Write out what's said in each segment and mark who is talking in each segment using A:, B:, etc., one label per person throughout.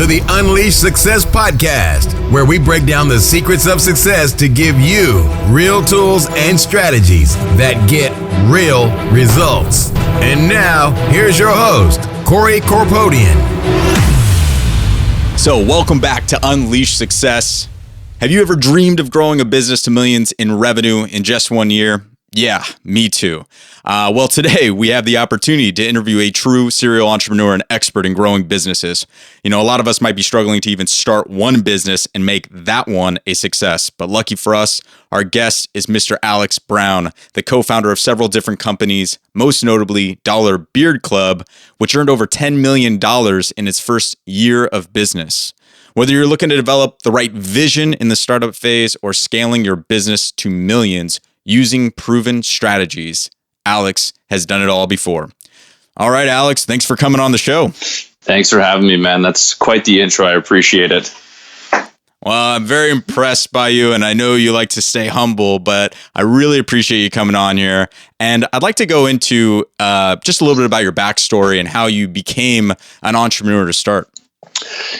A: to the Unleash Success podcast, where we break down the secrets of success to give you real tools and strategies that get real results. And now, here's your host, Corey Corpodian.
B: So, welcome back to Unleash Success. Have you ever dreamed of growing a business to millions in revenue in just 1 year? Yeah, me too. Well, today we have the opportunity to interview a true serial entrepreneur and expert in growing businesses. You know, a lot of us might be struggling to even start one business and make that one a success. But lucky for us, our guest is Mr. Alex Brown, the co-founder of several different companies, most notably Dollar Beard Club, which earned over $10 million in its first year of business. Whether you're looking to develop the right vision in the startup phase or scaling your business to millions using proven strategies, Alex has done it all before. All right, Alex, thanks for coming on the show.
C: Thanks for having me, man. That's quite the intro. I appreciate it.
B: Well, I'm very impressed by you, and I know you like to stay humble, but I really appreciate you coming on here. And I'd like to go into just a little bit about your backstory and how you became an entrepreneur to start.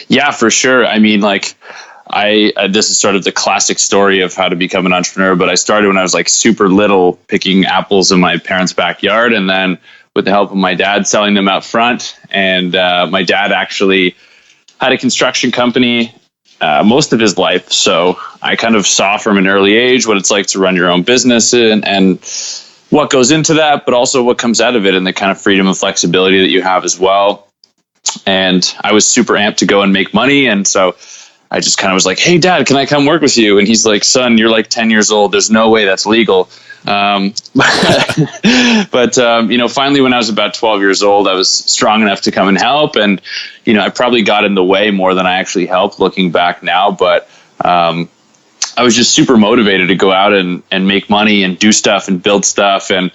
C: Yeah, for sure. I mean, this is sort of the classic story of how to become an entrepreneur, but I started when I was super little, picking apples in my parents' backyard, and then with the help of my dad, selling them out front. And my dad actually had a construction company most of his life, so I kind of saw from an early age what it's like to run your own business and what goes into that, but also what comes out of it and the kind of freedom and flexibility that you have as well. And I was super amped to go and make money, and so I just kind of was like, "Hey, Dad, can I come work with you?" And he's like, "Son, you're 10 years old. There's no way that's legal." But finally, when I was about 12 years old, I was strong enough to come and help. And, I probably got in the way more than I actually helped looking back now. But I was just super motivated to go out and make money and do stuff and build stuff. And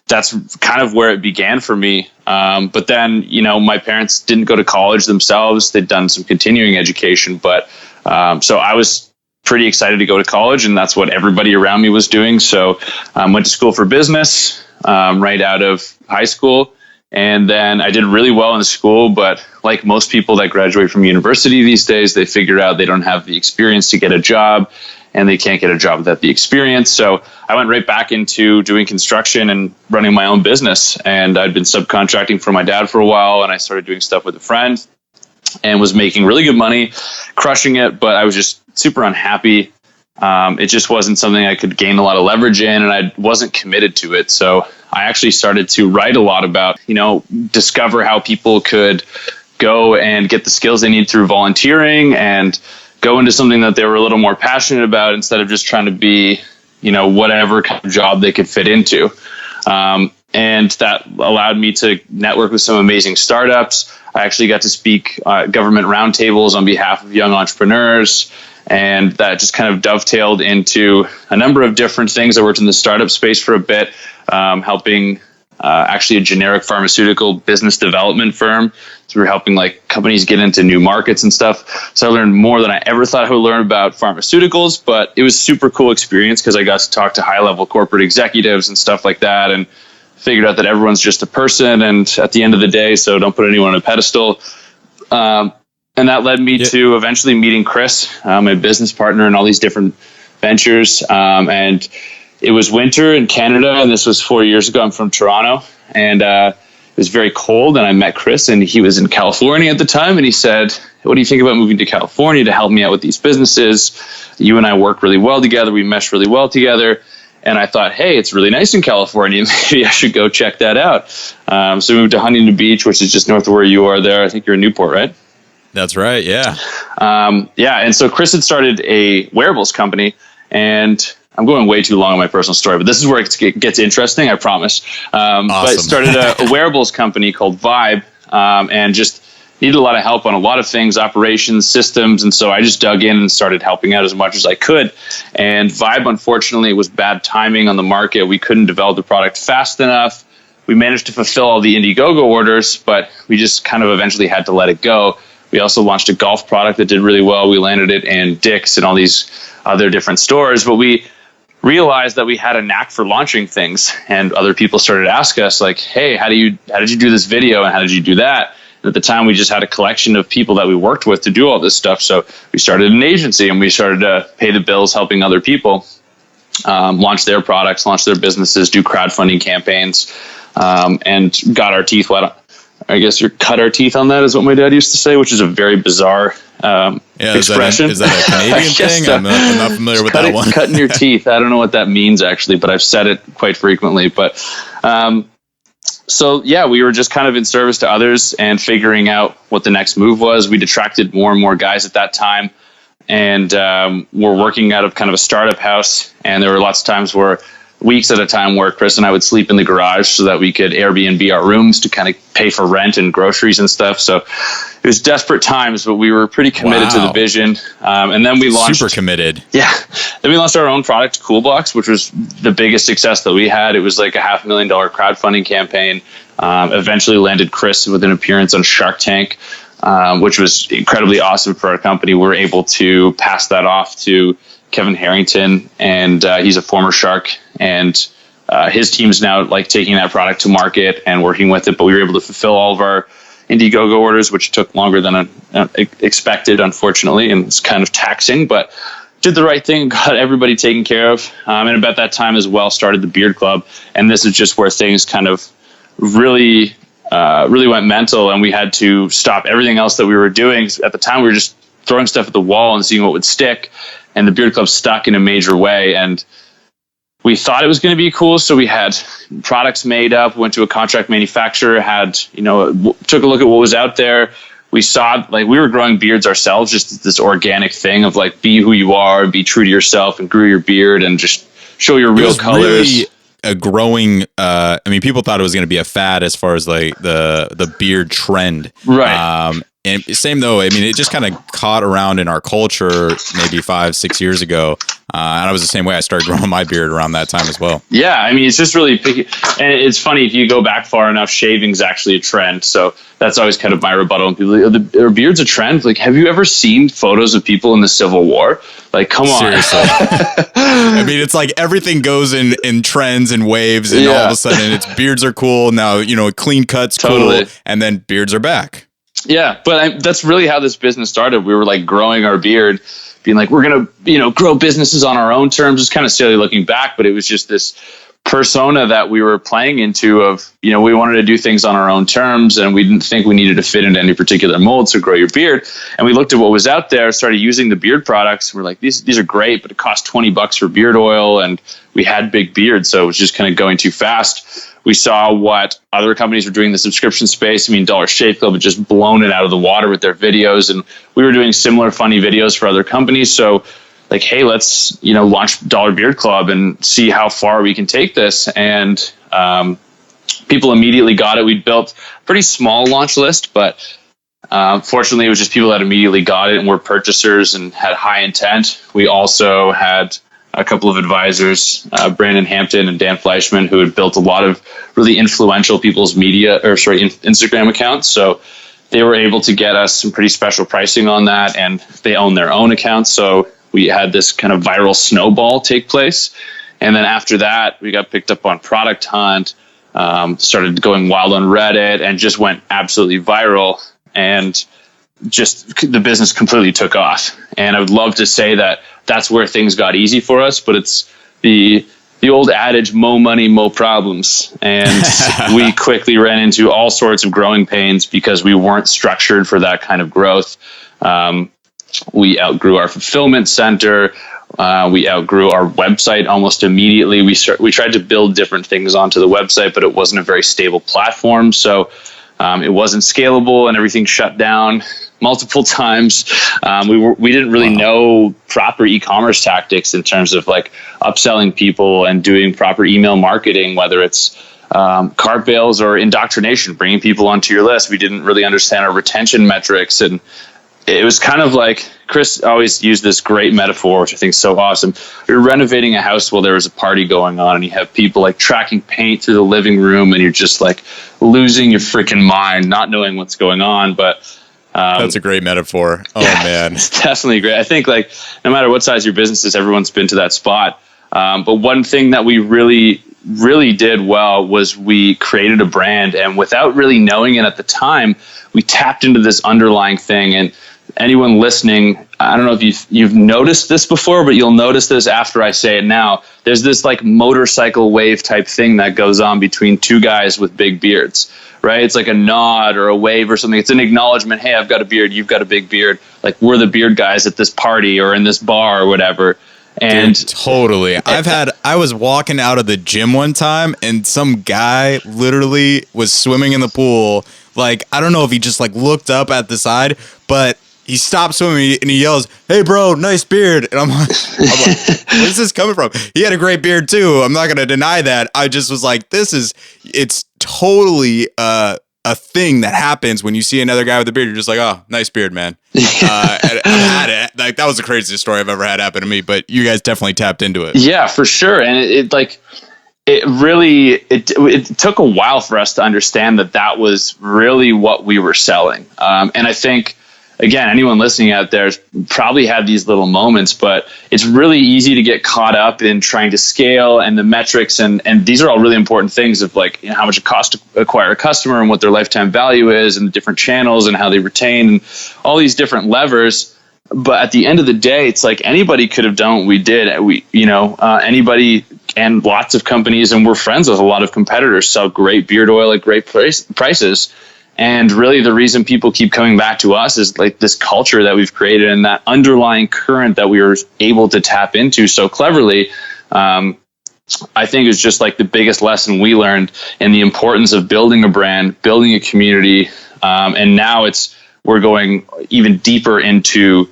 C: that's kind of where it began for me. But then, my parents didn't go to college themselves. They'd done some continuing education. But so I was pretty excited to go to college, and that's what everybody around me was doing. So went to school for business right out of high school. And then I did really well in school. But like most people that graduate from university these days, they figure out they don't have the experience to get a job, and they can't get a job without the experience. So I went right back into doing construction and running my own business. And I'd been subcontracting for my dad for a while, and I started doing stuff with a friend and was making really good money, crushing it. But I was just super unhappy. It just wasn't something I could gain a lot of leverage in, and I wasn't committed to it. So I actually started to write a lot about, discover how people could go and get the skills they need through volunteering and go into something that they were a little more passionate about instead of just trying to be, whatever kind of job they could fit into. And that allowed me to network with some amazing startups. I actually got to speak government roundtables on behalf of young entrepreneurs. And that just kind of dovetailed into a number of different things. I worked in the startup space for a bit, helping actually a generic pharmaceutical business development firm. So we were helping companies get into new markets and stuff. So I learned more than I ever thought I would learn about pharmaceuticals, but it was a super cool experience because I got to talk to high level corporate executives and stuff like that, and figured out that everyone's just a person and at the end of the day, so don't put anyone on a pedestal. And that led me to eventually meeting Chris, my business partner in all these different ventures. And it was winter in Canada, and this was 4 years ago. I'm from Toronto, and it was very cold. And I met Chris, and he was in California at the time. And he said, "What do you think about moving to California to help me out with these businesses? You and I work really well together. We mesh really well together." And I thought, hey, it's really nice in California. Maybe I should go check that out. So we moved to Huntington Beach, which is just north of where you are there. I think you're in Newport, right?
B: That's right. Yeah.
C: And so Chris had started a wearables company, and I'm going way too long on my personal story, but this is where it gets interesting, I promise.
B: Awesome.
C: But started a wearables company called Vibe, and just needed a lot of help on a lot of things, operations, systems. And so I just dug in and started helping out as much as I could. And Vibe, unfortunately, was bad timing on the market. We couldn't develop the product fast enough. We managed to fulfill all the Indiegogo orders, but we just kind of eventually had to let it go. We also launched a golf product that did really well. We landed it in Dick's and all these other different stores, but we realized that we had a knack for launching things, and other people started to ask us like, hey, how did you do this video and how did you do that? at the time, we just had a collection of people that we worked with to do all this stuff. So we started an agency and we started to pay the bills helping other people launch their products, launch their businesses, do crowdfunding campaigns, and got our teeth wet. I guess you cut our teeth on that is what my dad used to say, which is a very bizarre expression.
B: Is that a Canadian thing? I'm not familiar with that one.
C: Cutting your teeth. I don't know what that means actually, but I've said it quite frequently. But so yeah, we were just kind of in service to others and figuring out what the next move was. We'd attracted more and more guys at that time, and we're working out of kind of a startup house. And there were lots of times where weeks at a time where Chris and I would sleep in the garage so that we could Airbnb our rooms to kind of pay for rent and groceries and stuff. So it was desperate times, but we were pretty committed to the vision. And then we launched.
B: Super committed.
C: Yeah. Then we launched our own product, Coolbox, which was the biggest success that we had. It was like a $500,000 crowdfunding campaign. Eventually landed Chris with an appearance on Shark Tank, which was incredibly awesome for our company. We were able to pass that off to Kevin Harrington, and he's a former Shark, and his team's now like taking that product to market and working with it. But we were able to fulfill all of our Indiegogo orders, which took longer than expected, unfortunately, and it's kind of taxing, but did the right thing, got everybody taken care of. And about that time as well, started the Beard Club. And this is just where things kind of really went mental, and we had to stop everything else that we were doing. At the time, we were just throwing stuff at the wall and seeing what would stick. And the Beard Club stuck in a major way. And we thought it was going to be cool. So we had products made up, went to a contract manufacturer, took a look at what was out there. We saw, like, we were growing beards ourselves, just this organic thing of like, be who you are, be true to yourself, and grow your beard and just show your real colors.
B: Really a growing, people thought it was going to be a fad as far as like the beard trend.
C: Right.
B: And same though, it just kind of caught around in our culture maybe 5-6 years ago. And I was the same way. I started growing my beard around that time as well.
C: Yeah, it's just really picky. And it's funny, if you go back far enough, shaving's actually a trend. So that's always kind of my rebuttal. And people are beards a trend? Like, have you ever seen photos of people in the Civil War? Like, come on.
B: Seriously. It's like everything goes in trends and waves, and all of a sudden it's beards are cool. Now, clean cuts cool, and then beards are back.
C: Yeah, but that's really how this business started. We were like growing our beard, being like, we're going to, grow businesses on our own terms. It's kind of silly looking back, but it was just this persona that we were playing into of, we wanted to do things on our own terms, and we didn't think we needed to fit into any particular mold. So grow your beard. And we looked at what was out there, started using the beard products. We're like, these are great, but it costs $20 for beard oil. And we had big beards, so it was just kind of going too fast. We saw what other companies were doing in the subscription space. Dollar Shave Club had just blown it out of the water with their videos, and we were doing similar funny videos for other companies. So like, hey, let's, launch Dollar Beard Club and see how far we can take this. And people immediately got it. We'd built a pretty small launch list, but fortunately it was just people that immediately got it and were purchasers and had high intent. We also had a couple of advisors, Brandon Hampton and Dan Fleischman, who had built a lot of really influential people's Instagram accounts. So they were able to get us some pretty special pricing on that, and they own their own accounts. So we had this kind of viral snowball take place. And then after that, we got picked up on Product Hunt, started going wild on Reddit, and just went absolutely viral. And just the business completely took off. And I would love to say that that's where things got easy for us, but it's the old adage, mo money, mo problems. And we quickly ran into all sorts of growing pains because we weren't structured for that kind of growth. We outgrew our fulfillment center. We outgrew our website almost immediately. We tried to build different things onto the website, but it wasn't a very stable platform. So it wasn't scalable, and everything shut down multiple times. We didn't really know proper e-commerce tactics in terms of like upselling people and doing proper email marketing, whether it's cart bales or indoctrination, bringing people onto your list. We didn't really understand our retention metrics, and it was kind of like, Chris always used this great metaphor, which I think is so awesome. You're renovating a house while there was a party going on, and you have people like tracking paint through the living room, and you're just like losing your freaking mind, not knowing what's going on. But
B: that's a great metaphor. Oh man,
C: it's definitely great. I think like no matter what size your business is, everyone's been to that spot. But one thing that we really really did well was we created a brand, and without really knowing it at the time, we tapped into this underlying thing. And anyone listening, I don't know if you've noticed this before, but you'll notice this after I say it now. There's this like motorcycle wave type thing that goes on between two guys with big beards, right? It's like a nod or a wave or something. It's an acknowledgement. Hey, I've got a beard. You've got a big beard. Like, we're the beard guys at this party or in this bar or whatever. And
B: dude, totally. I was walking out of the gym one time and some guy literally was swimming in the pool. Like, I don't know if he just like looked up at the side, but he stopped swimming and he yells, "Hey bro, nice beard." And I'm like, where's this coming from? He had a great beard too. I'm not going to deny that. I just was like, it's totally a thing that happens when you see another guy with a beard. You're just like, "Oh, nice beard, man." And I've had it. Like, that was the craziest story I've ever had happen to me, but you guys definitely tapped into it.
C: Yeah, for sure. And it took a while for us to understand that was really what we were selling. And I think, again, anyone listening out there has probably had these little moments, but it's really easy to get caught up in trying to scale and the metrics. And these are all really important things of like, you know, how much it costs to acquire a customer and what their lifetime value is and the different channels and how they retain and all these different levers. But at the end of the day, it's like anybody could have done what we did. Anybody and lots of companies, and we're friends with a lot of competitors, sell great beard oil at great prices. And really the reason people keep coming back to us is like this culture that we've created and that underlying current that we were able to tap into so cleverly. I think is just like the biggest lesson we learned in the importance of building a brand, building a community. And now we're going even deeper into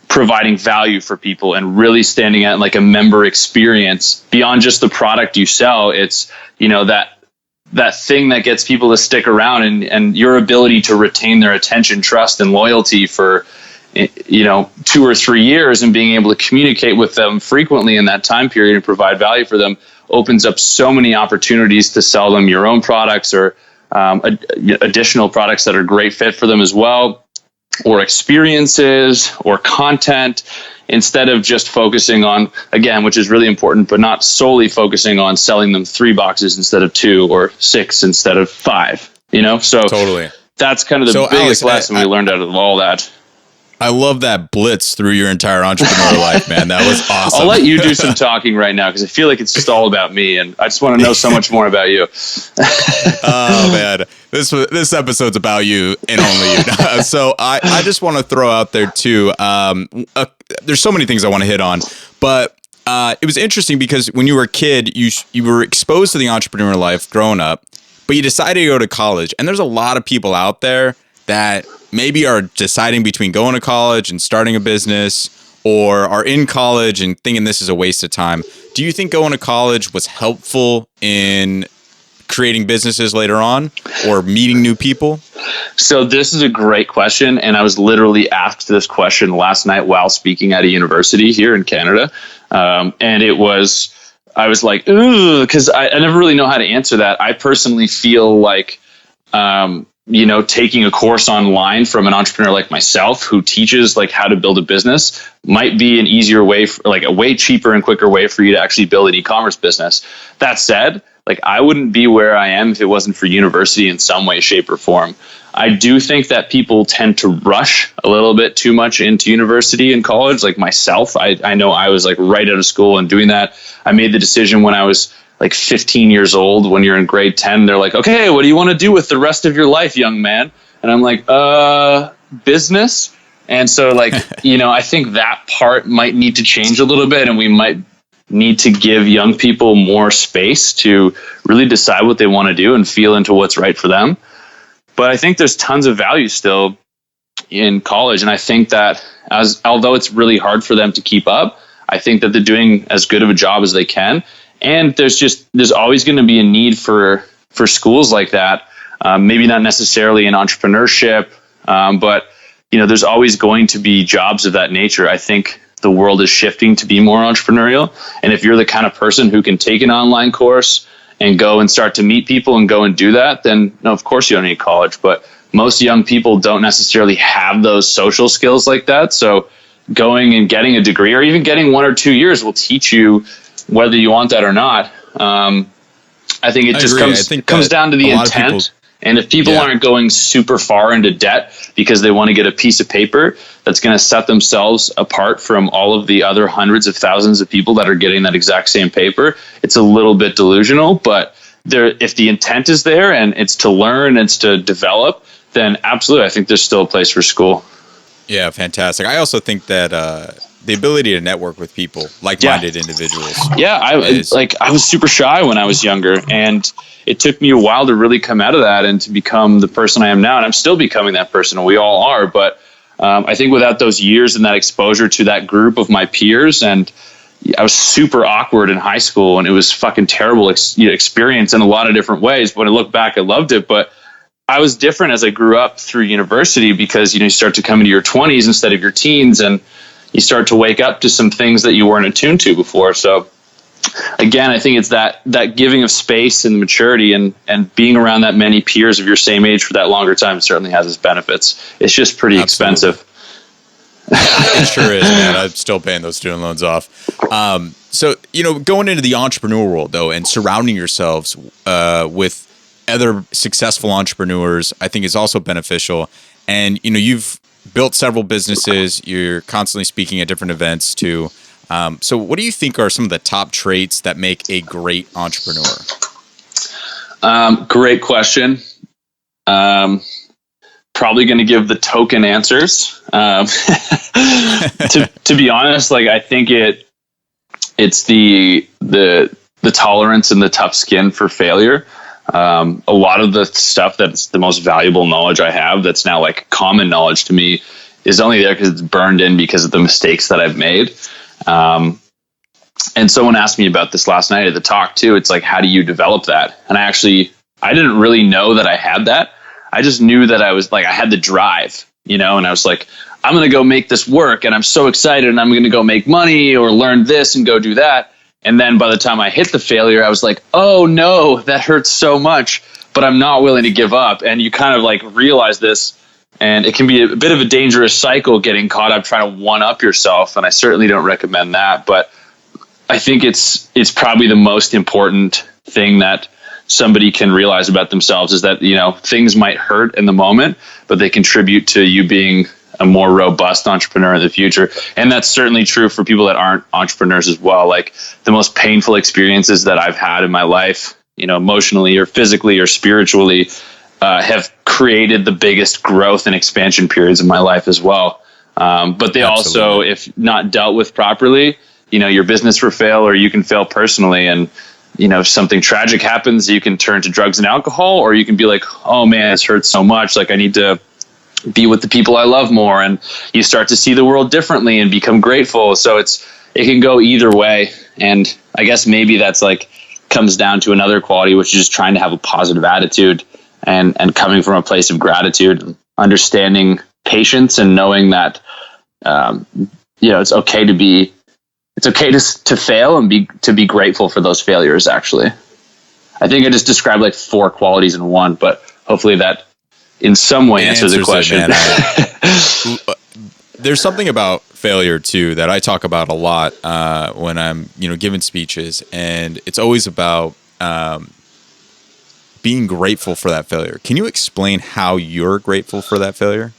C: providing value for people and really standing at like a member experience beyond just the product you sell. It's, you know, that thing that gets people to stick around and your ability to retain their attention, trust, and loyalty for, 2 or 3 years and being able to communicate with them frequently in that time period and provide value for them opens up so many opportunities to sell them your own products or additional products that are great fit for them as well, or experiences or content, instead of just focusing on, again, which is really important, but not solely focusing on selling them 3 boxes instead of 2 or 6 instead of 5, So
B: totally.
C: That's kind of the biggest lesson we learned out of all that.
B: I love that blitz through your entire entrepreneur life, man. That was awesome.
C: I'll let you do some talking right now because I feel like it's just all about me, and I just want to know so much more about you.
B: Oh man, this episode's about you and only you. So I just want to throw out there too. There's so many things I want to hit on, but it was interesting because when you were a kid, you were exposed to the entrepreneur life growing up, but you decided to go to college. And there's a lot of people out there that maybe are deciding between going to college and starting a business, or are in college and thinking this is a waste of time. Do you think going to college was helpful in creating businesses later on or meeting new people?
C: So this is a great question. And I was literally asked this question last night while speaking at a university here in Canada. And I was like, ooh, because I never really know how to answer that. I personally feel like, taking a course online from an entrepreneur like myself who teaches like how to build a business might be an easier way, like a way cheaper and quicker way for you to actually build an e-commerce business. That said, like I wouldn't be where I am if it wasn't for university in some way, shape, or form. I do think that people tend to rush a little bit too much into university and college. Like myself, I know I was like right out of school and doing that. I made the decision when I was like 15 years old. When you're in grade 10, they're like, okay, what do you want to do with the rest of your life, young man? And I'm like, business. And so like, I think that part might need to change a little bit, and we might need to give young people more space to really decide what they want to do and feel into what's right for them. But I think there's tons of value still in college. And I think that although it's really hard for them to keep up, I think that they're doing as good of a job as they can. And there's always going to be a need for schools like that. Maybe not necessarily in entrepreneurship, but there's always going to be jobs of that nature. I think the world is shifting to be more entrepreneurial. And if you're the kind of person who can take an online course and go and start to meet people and go and do that, then no, of course you don't need college. But most young people don't necessarily have those social skills like that. So going and getting a degree or even getting 1 or 2 years will teach you whether you want that or not. I think it just comes down to the intent. And if people aren't going super far into debt because they want to get a piece of paper that's going to set themselves apart from all of the other hundreds of thousands of people that are getting that exact same paper, it's a little bit delusional. But if the intent is there and it's to learn, it's to develop, then absolutely, I think there's still a place for school.
B: Yeah, fantastic. I also think that the ability to network with people, like-minded individuals.
C: Yeah, I was super shy when I was younger, and it took me a while to really come out of that and to become the person I am now. And I'm still becoming that person, and we all are. But I think without those years and that exposure to that group of my peers, and I was super awkward in high school, and it was fucking terrible experience in a lot of different ways. When I look back, I loved it, but I was different as I grew up through university because, you start to come into your 20s instead of your teens, and you start to wake up to some things that you weren't attuned to before. So again, I think it's that giving of space and maturity and being around that many peers of your same age for that longer time certainly has its benefits. It's just pretty expensive.
B: It sure is, man. I'm still paying those student loans off. So, going into the entrepreneur world though, and surrounding yourselves with other successful entrepreneurs, I think is also beneficial. And, you've built several businesses. You're constantly speaking at different events too. So what do you think are some of the top traits that make a great entrepreneur?
C: Great question. Probably going to give the token answers. To be honest, I think it's the tolerance and the tough skin for failure. A lot of the stuff that's the most valuable knowledge I have that's now common knowledge to me is only there because it's burned in because of the mistakes that I've made. And someone asked me about this last night at the talk too. It's how do you develop that? And I didn't really know that I had that. I just knew that I was I had the drive, and I was I'm going to go make this work, and I'm so excited, and I'm going to go make money or learn this and go do that. And then by the time I hit the failure, I was oh no, that hurts so much, but I'm not willing to give up. And you kind of realize this, and it can be a bit of a dangerous cycle getting caught up trying to one up yourself. And I certainly don't recommend that, but I think it's probably the most important thing that somebody can realize about themselves is that, things might hurt in the moment, but they contribute to you being a more robust entrepreneur in the future. And that's certainly true for people that aren't entrepreneurs as well. The most painful experiences that I've had in my life, emotionally or physically or spiritually, have created the biggest growth and expansion periods of my life as well. But they also, if not dealt with properly, your business will fail, or you can fail personally. And, if something tragic happens, you can turn to drugs and alcohol, or you can be oh man, this hurts so much. I need to be with the people I love more. And you start to see the world differently and become grateful. So it can go either way. And I guess maybe that's comes down to another quality, which is just trying to have a positive attitude and coming from a place of gratitude, understanding patience and knowing that, it's okay to fail and to be grateful for those failures. Actually, I think I just described 4 qualities in one, but hopefully that in some way answers the question.
B: There's something about failure too that I talk about a lot when I'm, giving speeches, and it's always about being grateful for that failure. Can you explain how you're grateful for that failure?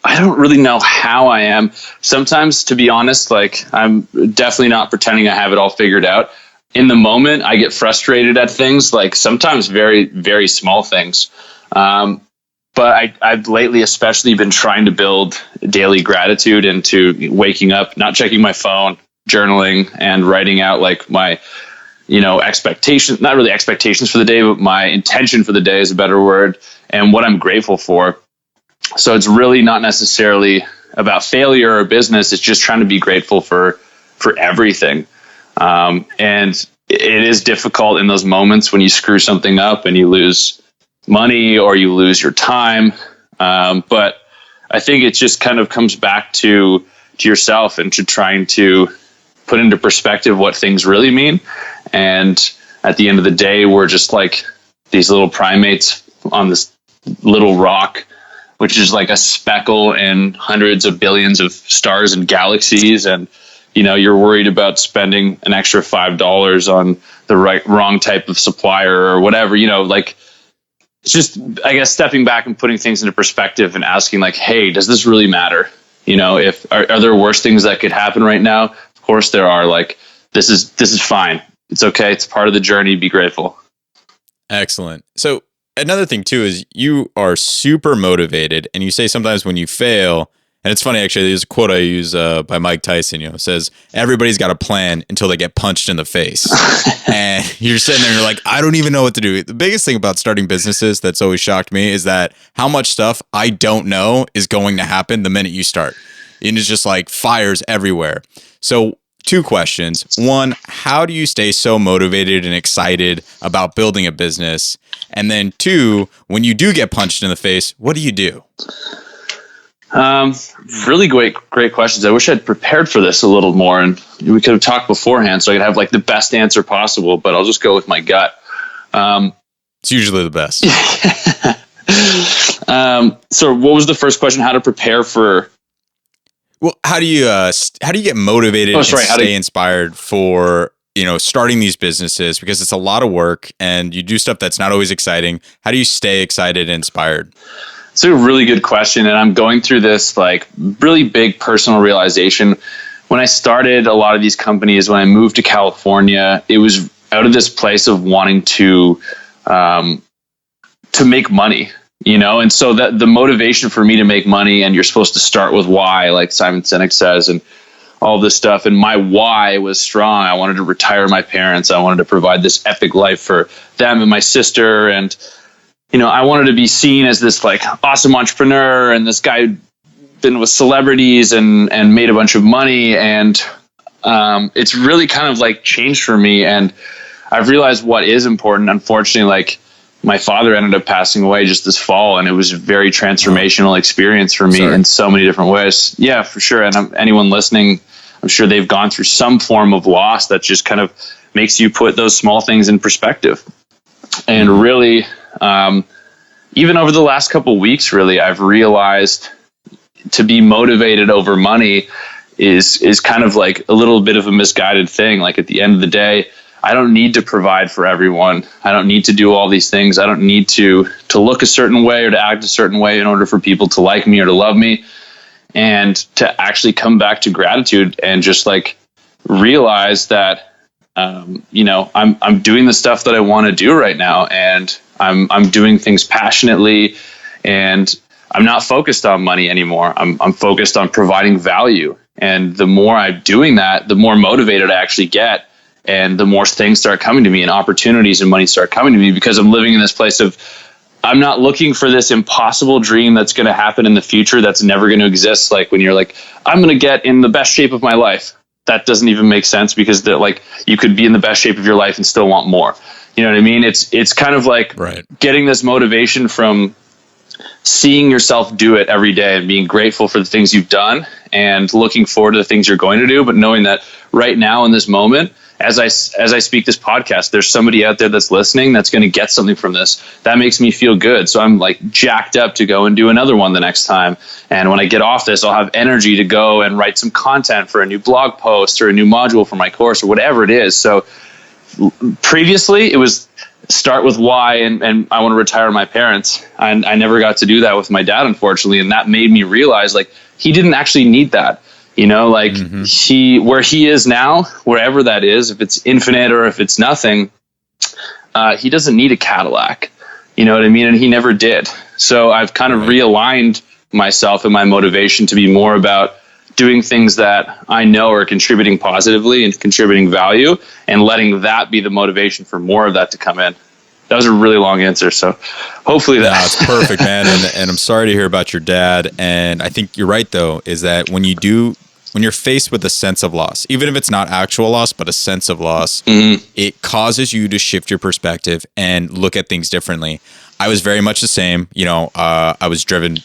C: I don't really know how I am. Sometimes, to be honest, I'm definitely not pretending I have it all figured out. In the moment, I get frustrated at things, sometimes very, very small things. But I've lately especially been trying to build daily gratitude into waking up, not checking my phone, journaling, and writing out my, expectations, not really expectations for the day, but my intention for the day is a better word, and what I'm grateful for. So it's really not necessarily about failure or business. It's just trying to be grateful for everything. And it is difficult in those moments when you screw something up and you lose money or you lose your time. But I think it just kind of comes back to yourself and to trying to put into perspective what things really mean. And at the end of the day, we're just these little primates on this little rock, which is a speckle in hundreds of billions of stars and galaxies. And, you're worried about spending an extra $5 on the wrong type of supplier or whatever, like it's just, I guess, stepping back and putting things into perspective and asking like, hey, does this really matter? If are there worse things that could happen right now? Of course there are. Like, this is fine. It's okay. It's part of the journey. Be grateful.
B: Excellent. So another thing too is you are super motivated, and you say sometimes when you fail, and it's funny actually, there's a quote I use by Mike Tyson, it says, everybody's got a plan until they get punched in the face. And you're sitting there and you're like, I don't even know what to do. The biggest thing about starting businesses that's always shocked me is that how much stuff I don't know is going to happen the minute you start. And it's just like fires everywhere. So 2 questions. 1, how do you stay so motivated and excited about building a business? And then 2, when you do get punched in the face, what do you do?
C: Really great questions. I wish I'd prepared for this a little more, and we could have talked beforehand so I could have like the best answer possible, but I'll just go with my gut.
B: It's usually the best.
C: So what was the first question? How to prepare for?
B: Well, how do you get motivated and stay inspired for, starting these businesses, because it's a lot of work and you do stuff that's not always exciting. How do you stay excited and inspired?
C: It's a really good question. And I'm going through this like really big personal realization. When I started a lot of these companies, when I moved to California, it was out of this place of wanting to make money, and so that the motivation for me to make money, and you're supposed to start with why, like Simon Sinek says, and all this stuff. And my why was strong. I wanted to retire my parents. I wanted to provide this epic life for them and my sister. And I wanted to be seen as this like awesome entrepreneur and this guy who'd been with celebrities and made a bunch of money. And it's really kind of like changed for me. And I've realized what is important. Unfortunately, like my father ended up passing away just this fall, and it was a very transformational experience for me in so many different ways. Yeah, for sure. And anyone listening, I'm sure they've gone through some form of loss that just kind of makes you put those small things in perspective. And really, even over the last couple of weeks, really, I've realized to be motivated over money is kind of like a little bit of a misguided thing. Like at the end of the day, I don't need to provide for everyone. I don't need to do all these things. I don't need to look a certain way or to act a certain way in order for people to like me or to love me. And to actually come back to gratitude and just like realize that, I'm doing the stuff that I want to do right now, and I'm doing things passionately, and I'm not focused on money anymore. I'm focused on providing value. And the more I'm doing that, the more motivated I actually get. And the more things start coming to me and opportunities and money start coming to me, because I'm living in this place of, I'm not looking for this impossible dream that's going to happen in the future that's never going to exist. Like when you're like, I'm going to get in the best shape of my life. That doesn't even make sense, because you could be in the best shape of your life and still want more. You know what I mean? It's kind of like getting this motivation from seeing yourself do it every day and being grateful for the things you've done and looking forward to the things you're going to do. But knowing that right now in this moment, as I speak this podcast, there's somebody out there that's listening that's going to get something from this. That makes me feel good. So I'm like jacked up to go and do another one the next time. And when I get off this, I'll have energy to go and write some content for a new blog post or a new module for my course or whatever it is. So previously it was start with why, and I want to retire my parents. And I never got to do that with my dad, unfortunately. And that made me realize like he didn't actually need that. Where he is now, wherever that is, if it's infinite or if it's nothing, he doesn't need a Cadillac. You know what I mean? And he never did. So I've kind of realigned myself and my motivation to be more about doing things that I know are contributing positively and contributing value, and letting that be the motivation for more of that to come in. That was a really long answer. So hopefully
B: that's perfect, man. And I'm sorry to hear about your dad. And I think you're right, though, is that when you're faced with a sense of loss, even if it's not actual loss, but a sense of loss, it causes you to shift your perspective and look at things differently. I was very much the same. I was driven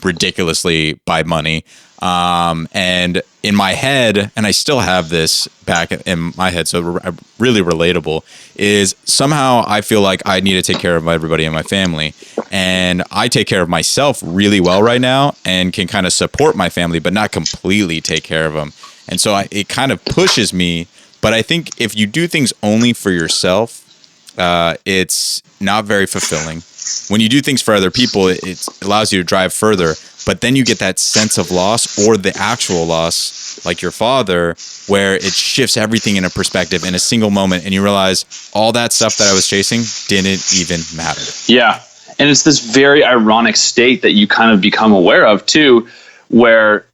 B: ridiculously by money. And in my head, and I still have this back in my head, so really relatable, is somehow I feel like I need to take care of everybody in my family. And I take care of myself really well right now and can kind of support my family, but not completely take care of them. And so it kind of pushes me. But I think if you do things only for yourself, it's not very fulfilling. When you do things for other people, it allows you to drive further. But then you get that sense of loss, or the actual loss, like your father, where it shifts everything in a perspective in a single moment. And you realize all that stuff that I was chasing didn't even matter.
C: Yeah. And it's this very ironic state that you kind of become aware of too, where,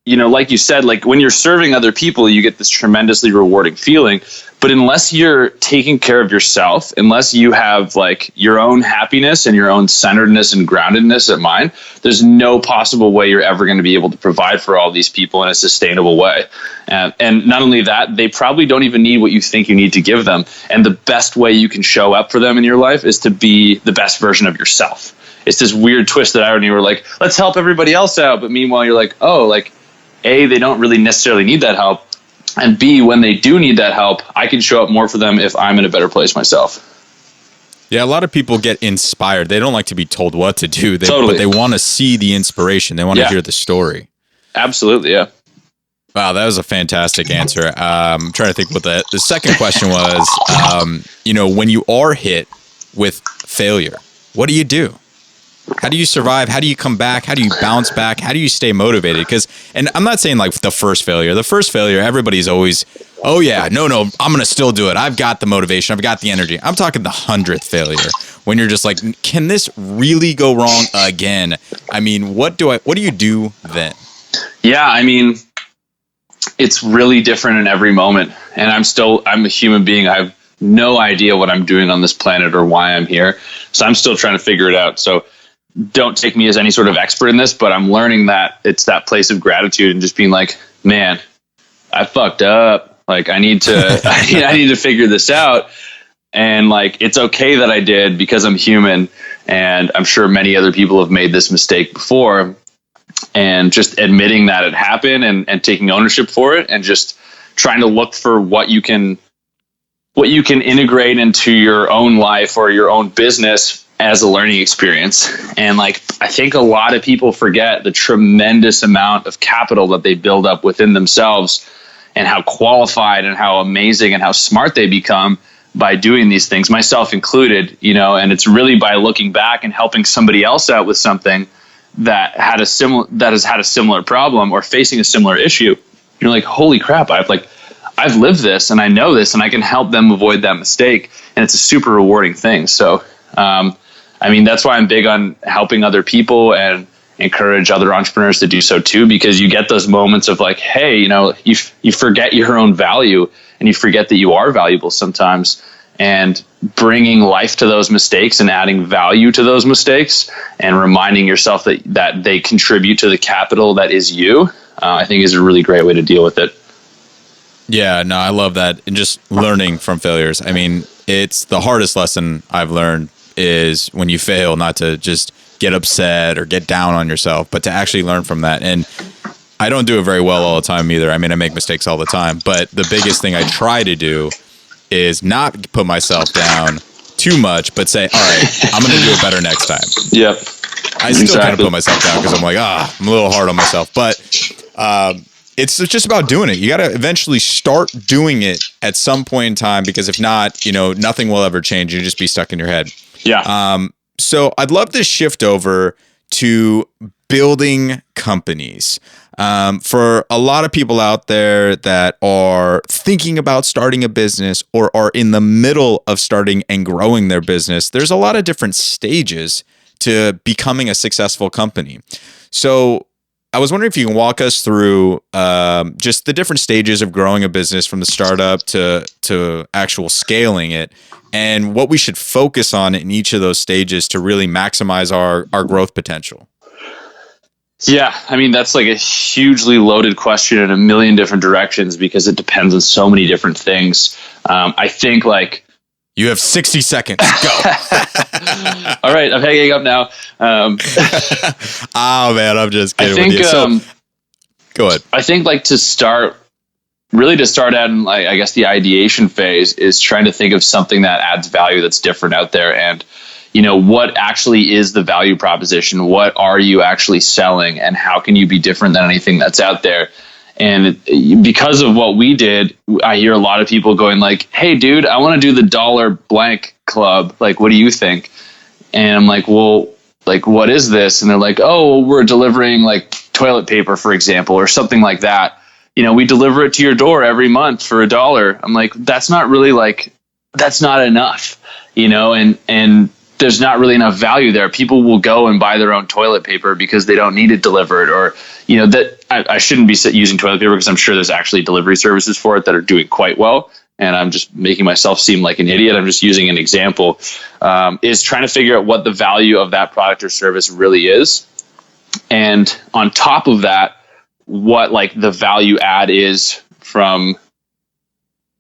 C: you know, like you said, like when you're serving other people, you get this tremendously rewarding feeling. But unless you're taking care of yourself, unless you have like your own happiness and your own centeredness and groundedness at mind, there's no possible way you're ever going to be able to provide for all these people in a sustainable way. And not only that, they probably don't even need what you think you need to give them. And the best way you can show up for them in your life is to be the best version of yourself. It's this weird twisted irony where like, let's help everybody else out. But meanwhile, you're like, oh, like, A, they don't really necessarily need that help. And B, when they do need that help, I can show up more for them if I'm in a better place myself.
B: Yeah, a lot of people get inspired. They don't like to be told what to do,
C: Totally.
B: but they want to see the inspiration. They want to hear the story.
C: Absolutely, yeah.
B: Wow, that was a fantastic answer. I'm trying to think what the second question was. You know, when you are hit with failure, what do you do? How do you survive? How do you come back? How do you bounce back? How do you stay motivated? Because, and I'm not saying like the first failure. The first failure, everybody's always, oh yeah, no, I'm going to still do it. I've got the motivation. I've got the energy. I'm talking the 100th failure when you're just like, can this really go wrong again? I mean, what do you do then?
C: Yeah, I mean, it's really different in every moment. And I'm a human being. I have no idea what I'm doing on this planet or why I'm here. So I'm still trying to figure it out. So don't take me as any sort of expert in this, but I'm learning that it's that place of gratitude and just being like, man, I fucked up. Like I need to, I need to figure this out. And like, it's okay that I did because I'm human. And I'm sure many other people have made this mistake before, and just admitting that it happened and taking ownership for it and just trying to look for what you can integrate into your own life or your own business as a learning experience. And like, I think a lot of people forget the tremendous amount of capital that they build up within themselves and how qualified and how amazing and how smart they become by doing these things, myself included, you know. And it's really by looking back and helping somebody else out with something that has had a similar problem or facing a similar issue. You're like, holy crap, I've lived this and I know this and I can help them avoid that mistake. And it's a super rewarding thing. So, I mean, that's why I'm big on helping other people and encourage other entrepreneurs to do so too, because you get those moments of like, hey, you know, you forget your own value and you forget that you are valuable sometimes, and bringing life to those mistakes and adding value to those mistakes and reminding yourself that they contribute to the capital that is you, I think is a really great way to deal with it.
B: Yeah, no, I love that. And just learning from failures. I mean, it's the hardest lesson I've learned is when you fail, not to just get upset or get down on yourself, but to actually learn from that. And I don't do it very well all the time either. I mean, I make mistakes all the time, but the biggest thing I try to do is not put myself down too much, but say, all right, I'm going to do it better next time.
C: Yep.
B: I still kind of put myself down because I'm like, I'm a little hard on myself, but it's just about doing it. You got to eventually start doing it at some point in time, because if not, you know, nothing will ever change. You'll just be stuck in your head.
C: Yeah.
B: So I'd love to shift over to building companies. For a lot of people out there that are thinking about starting a business or are in the middle of starting and growing their business, there's a lot of different stages to becoming a successful company. So I was wondering if you can walk us through just the different stages of growing a business from the startup to actual scaling it, and what we should focus on in each of those stages to really maximize our growth potential.
C: Yeah, I mean, that's like a hugely loaded question in a million different directions because it depends on so many different things. I think like...
B: You have 60 seconds. Go.
C: All right, I'm hanging up now.
B: Oh, man, I'm just kidding with you. So, go ahead.
C: I think like to start out in like, I guess the ideation phase is trying to think of something that adds value that's different out there. And, you know, what actually is the value proposition? What are you actually selling? And how can you be different than anything that's out there? And because of what we did, I hear a lot of people going like, hey, dude, I want to do the dollar blank club. Like, what do you think? And I'm like, well, like, what is this? And they're like, oh, we're delivering like toilet paper, for example, or something like that. You know, we deliver it to your door every month for $1. I'm like, that's not really like, that's not enough, you know, and there's not really enough value there. People will go and buy their own toilet paper because they don't need it delivered, or, you know, that I shouldn't be using toilet paper because I'm sure there's actually delivery services for it that are doing quite well. And I'm just making myself seem like an idiot. I'm just using an example, is trying to figure out what the value of that product or service really is. And on top of that, what like the value add is from,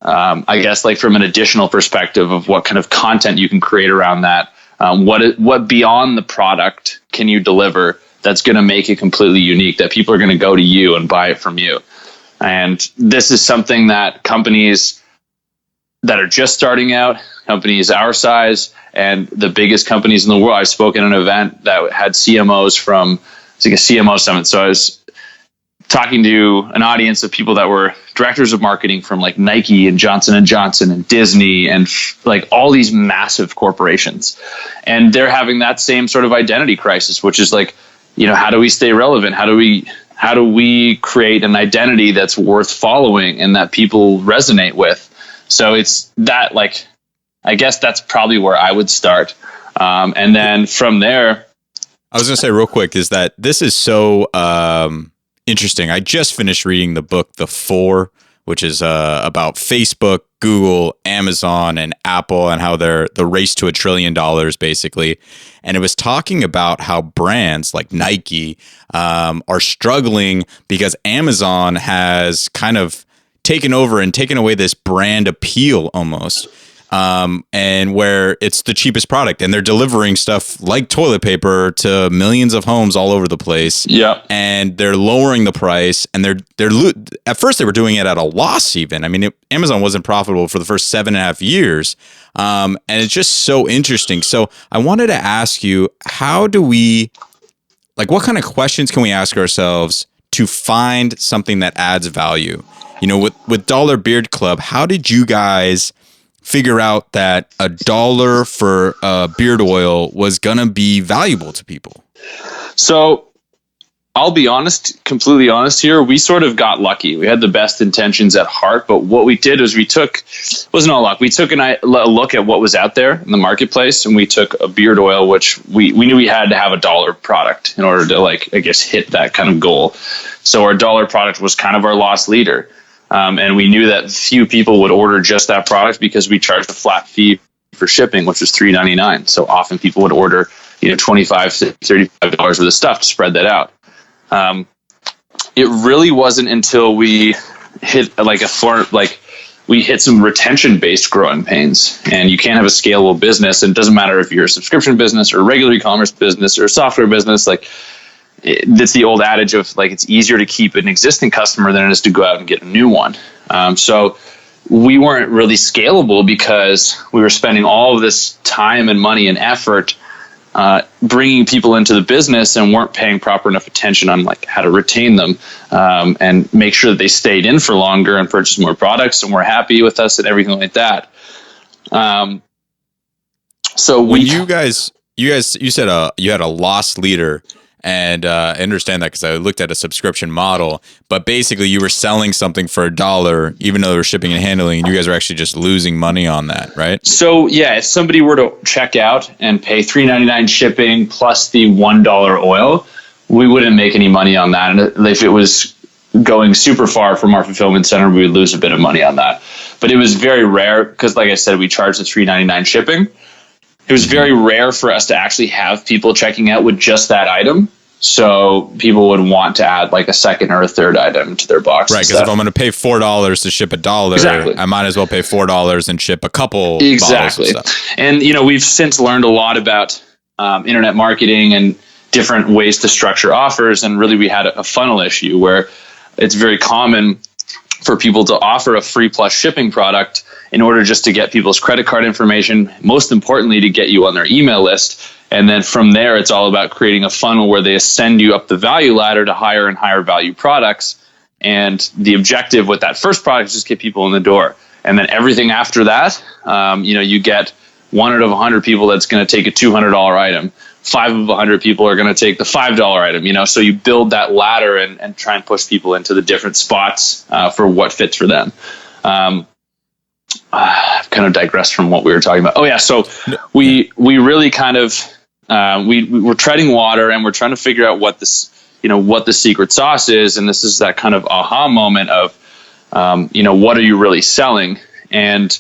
C: I guess, like from an additional perspective of what kind of content you can create around that. What beyond the product can you deliver that's going to make it completely unique, that people are going to go to you and buy it from you? And this is something that companies that are just starting out, companies our size, and the biggest companies in the world. I spoke at an event that had CMOs from, it's like a CMO summit. So I was talking to an audience of people that were directors of marketing from like Nike and Johnson & Johnson and Disney and like all these massive corporations. And they're having that same sort of identity crisis, which is like, you know, how do we stay relevant? How do we create an identity that's worth following and that people resonate with? So it's that, like, I guess that's probably where I would start. And then from there,
B: I was going to say real quick is that this is so interesting. I just finished reading the book, The Four, which is about Facebook, Google, Amazon, and Apple, and how they're the race to $1 trillion, basically. And it was talking about how brands like Nike are struggling because Amazon has kind of taken over and taken away this brand appeal almost. And where it's the cheapest product, and they're delivering stuff like toilet paper to millions of homes all over the place.
C: Yeah.
B: And they're lowering the price, and at first they were doing it at a loss even. I mean, Amazon wasn't profitable for the first 7.5 years. And it's just so interesting. So I wanted to ask you, what kind of questions can we ask ourselves to find something that adds value? You know, with Dollar Beard Club, how did you guys figure out that $1 for beard oil was going to be valuable to people?
C: So I'll be honest, completely honest here. We sort of got lucky. We had the best intentions at heart, but what we did is wasn't all luck. We took a look at what was out there in the marketplace, and we took a beard oil, which we knew we had to have $1 product in order to, like, I guess, hit that kind of goal. So our $1 product was kind of our loss leader. And we knew that few people would order just that product because we charged a flat fee for shipping, which was $3.99. So often people would order, you know, $25 to $35 worth of stuff to spread that out. It really wasn't until we hit we hit some retention-based growing pains, and you can't have a scalable business. And it doesn't matter if you're a subscription business or a regular e-commerce business or a software business, that's the old adage of, like, it's easier to keep an existing customer than it is to go out and get a new one. So we weren't really scalable because we were spending all of this time and money and effort bringing people into the business and weren't paying proper enough attention on, like, how to retain them and make sure that they stayed in for longer and purchased more products and were happy with us and everything like that. So
B: when you said you had a loss leader. And I understand that because I looked at a subscription model, but basically you were selling something for $1, even though they were shipping and handling, and you guys are actually just losing money on that, right? So
C: yeah, if somebody were to check out and pay $3.99 shipping plus the $1 oil, we wouldn't make any money on that. And if it was going super far from our fulfillment center, we would lose a bit of money on that. But it was very rare because, like I said, we charged the $3.99 shipping. It was very rare for us to actually have people checking out with just that item. So people would want to add like a second or a third item to their box.
B: Right, because if I'm going to pay $4 to ship $1, exactly, I might as well pay $4 and ship a couple
C: exactly.
B: bottles of stuff.
C: And, you know, we've since learned a lot about internet marketing and different ways to structure offers. And really we had a funnel issue where it's very common for people to offer a free plus shipping product in order just to get people's credit card information, most importantly, to get you on their email list. And then from there, it's all about creating a funnel where they ascend you up the value ladder to higher and higher value products. And the objective with that first product is just get people in the door. And then everything after that, you get 1 out of 100 people that's going to take a $200 item. 5 of 100 people are going to take the $5 item, so you build that ladder and try and push people into the different spots for what fits for them. I've kind of digressed from what we were talking about. Oh yeah. So we really kind of, we're treading water and we're trying to figure out what the secret sauce is. And this is that kind of aha moment of, what are you really selling? And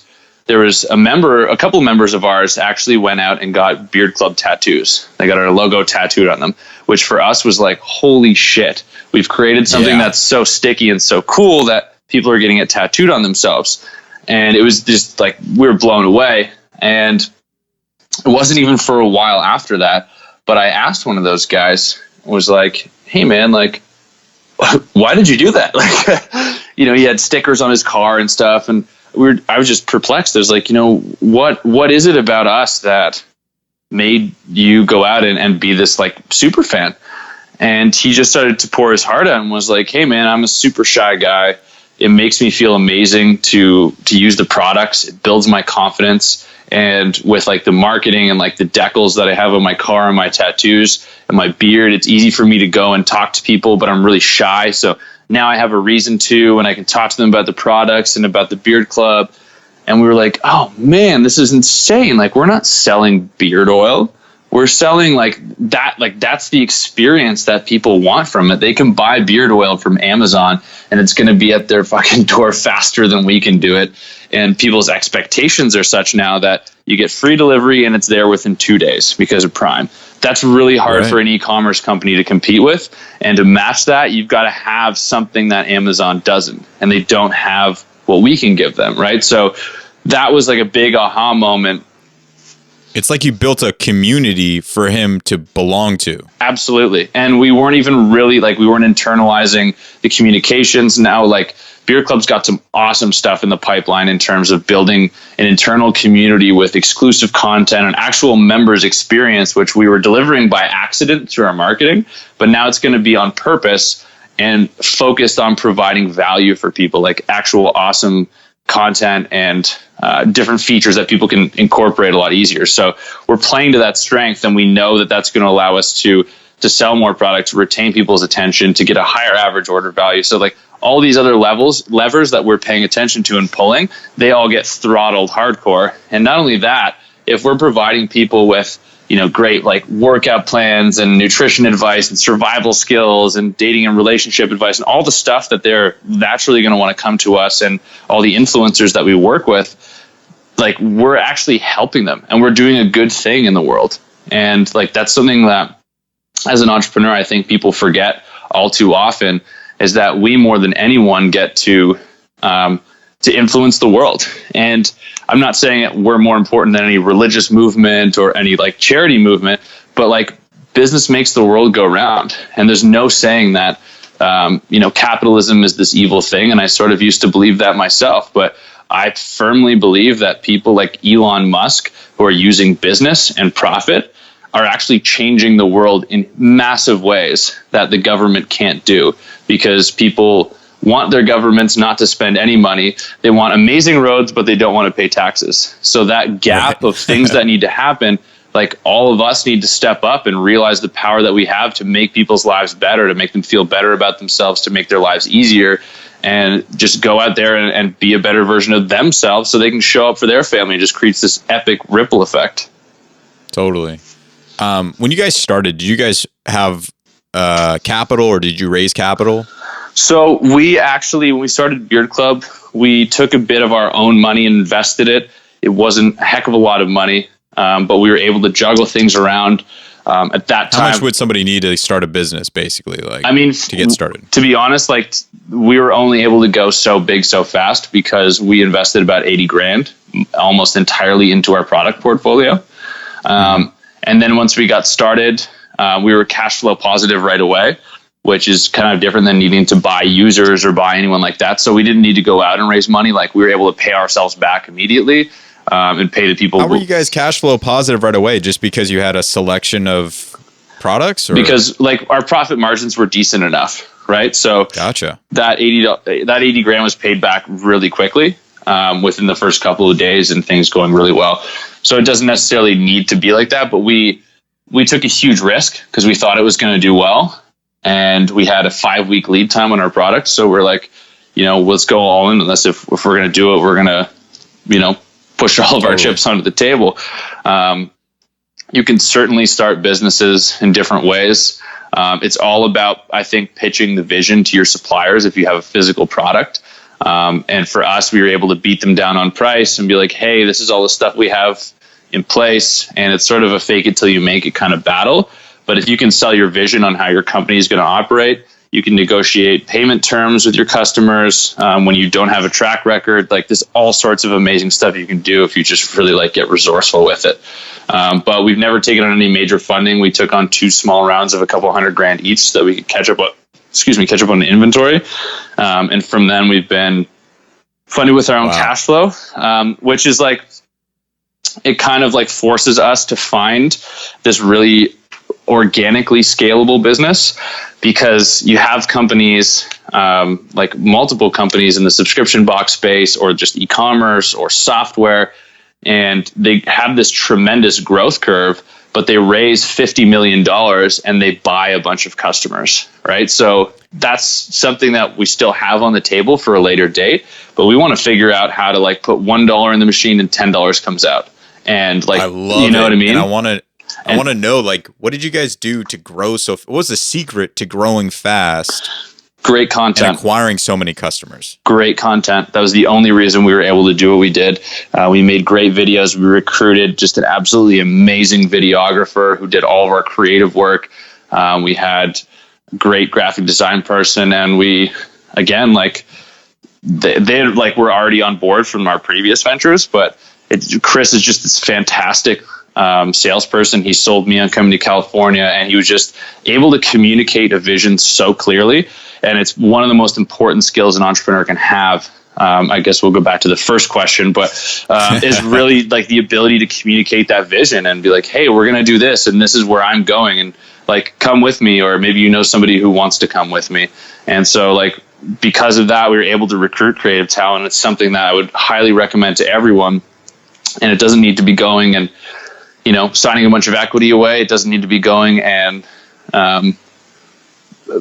C: there was a couple of members of ours actually went out and got Beard Club tattoos. They got our logo tattooed on them, which for us was like, holy shit, we've created something that's so sticky and so cool that people are getting it tattooed on themselves. And it was just like, we were blown away. And it wasn't even for a while after that, but I asked one of those guys, was like, hey man, like, why did you do that? Like, he had stickers on his car and stuff. And I was just perplexed. I was like, what is it about us that made you go out and be this like super fan? And he just started to pour his heart out and was like, hey man, I'm a super shy guy. It makes me feel amazing to use the products. It builds my confidence. And with like the marketing and like the decals that I have on my car and my tattoos and my beard, it's easy for me to go and talk to people, but I'm really shy. So now I have a reason to, and I can talk to them about the products and about the Beard Club. And we were like, oh man, this is insane. Like, we're not selling beard oil. We're selling like that. Like, that's the experience that people want from it. They can buy beard oil from Amazon and it's going to be at their fucking door faster than we can do it. And people's expectations are such now that you get free delivery and it's there within 2 days because of Prime. That's really hard for an e-commerce company to compete with. And to match that, you've got to have something that Amazon doesn't, and they don't have what we can give them, right? So that was like a big aha moment.
B: It's like you built a community for him to belong to.
C: Absolutely. And we weren't even really we weren't internalizing the communications. Now, like, Beard Club's got some awesome stuff in the pipeline in terms of building an internal community with exclusive content and actual members experience, which we were delivering by accident through our marketing. But now it's going to be on purpose and focused on providing value for people, like actual awesome content and different features that people can incorporate a lot easier. So we're playing to that strength, and we know that that's going to allow us to sell more products, retain people's attention, to get a higher average order value. So like all these other levers that we're paying attention to and pulling, they all get throttled hardcore. And not only that, if we're providing people with, great like workout plans and nutrition advice and survival skills and dating and relationship advice and all the stuff that they're naturally going to want to come to us, and all the influencers that we work with, like, we're actually helping them and we're doing a good thing in the world. And like, that's something that as an entrepreneur, I think people forget all too often, is that we more than anyone get to influence the world. And I'm not saying that we're more important than any religious movement or any like charity movement, but like, business makes the world go round. And there's no saying that, capitalism is this evil thing. And I sort of used to believe that myself, but I firmly believe that people like Elon Musk, who are using business and profit, are actually changing the world in massive ways that the government can't do, because people want their governments not to spend any money. They want amazing roads, but they don't want to pay taxes. So that gap of things that need to happen, like, all of us need to step up and realize the power that we have to make people's lives better, to make them feel better about themselves, to make their lives easier, and just go out there and be a better version of themselves so they can show up for their family. It just creates this epic ripple effect.
B: Totally. When you guys started, did you guys have capital, or did you raise capital?
C: So we actually, when we started Beard Club, we took a bit of our own money and invested it. It wasn't a heck of a lot of money, but we were able to juggle things around at that time.
B: How much would somebody need to start a business, basically? Like, to get started?
C: To be honest, like, we were only able to go so big so fast because we invested about 80 grand almost entirely into our product portfolio. And then once we got started, we were cash flow positive right away, which is kind of different than needing to buy users or buy anyone like that. So we didn't need to go out and raise money. Like, we were able to pay ourselves back immediately and pay the people.
B: How were you guys cash flow positive right away? Just because you had a selection of products? Or?
C: Because like, our profit margins were decent enough, right? So
B: Gotcha.
C: that 80 grand was paid back really quickly within the first couple of days, and things going really well. So it doesn't necessarily need to be like that, but we took a huge risk because we thought it was going to do well, and we had a 5-week lead time on our product. So we're like, let's go all in. Unless if we're going to do it, we're going to, push all of our chips onto the table. You can certainly start businesses in different ways. It's all about, I think, pitching the vision to your suppliers if you have a physical product. And for us, we were able to beat them down on price and be like, hey, this is all the stuff we have in place. And it's sort of a fake it till you make it kind of battle. But if you can sell your vision on how your company is going to operate, you can negotiate payment terms with your customers when you don't have a track record. Like, there's all sorts of amazing stuff you can do if you just really get resourceful with it. But we've never taken on any major funding. We took on 2 small rounds of a couple $100,000 each so that we could catch up on the inventory. And from then we've been funded with our own cash flow, which is it kind of forces us to find this really organically scalable business, because you have companies, multiple companies in the subscription box space or just e-commerce or software, and they have this tremendous growth curve, but they raise $50 million and they buy a bunch of customers, right? So that's something that we still have on the table for a later date, but we want to figure out how to put $1 in the machine and $10 comes out. And
B: I love
C: you know what I mean?
B: And I want to know, what did you guys do to grow? What was the secret to growing fast?
C: Great content.
B: And acquiring so many customers.
C: Great content. That was the only reason we were able to do what we did. We made great videos. We recruited just an absolutely amazing videographer who did all of our creative work. We had a great graphic design person, and we, again, they were already on board from our previous ventures, but Chris is just this fantastic salesperson. He sold me on coming to California, and he was just able to communicate a vision so clearly. And it's one of the most important skills an entrepreneur can have. I guess we'll go back to the first question, but is really the ability to communicate that vision and be like, hey, we're going to do this, and this is where I'm going, and come with me, or maybe somebody who wants to come with me. And so because of that, we were able to recruit creative talent. It's something that I would highly recommend to everyone. And it doesn't need to be going and signing a bunch of equity away. It doesn't need to be going and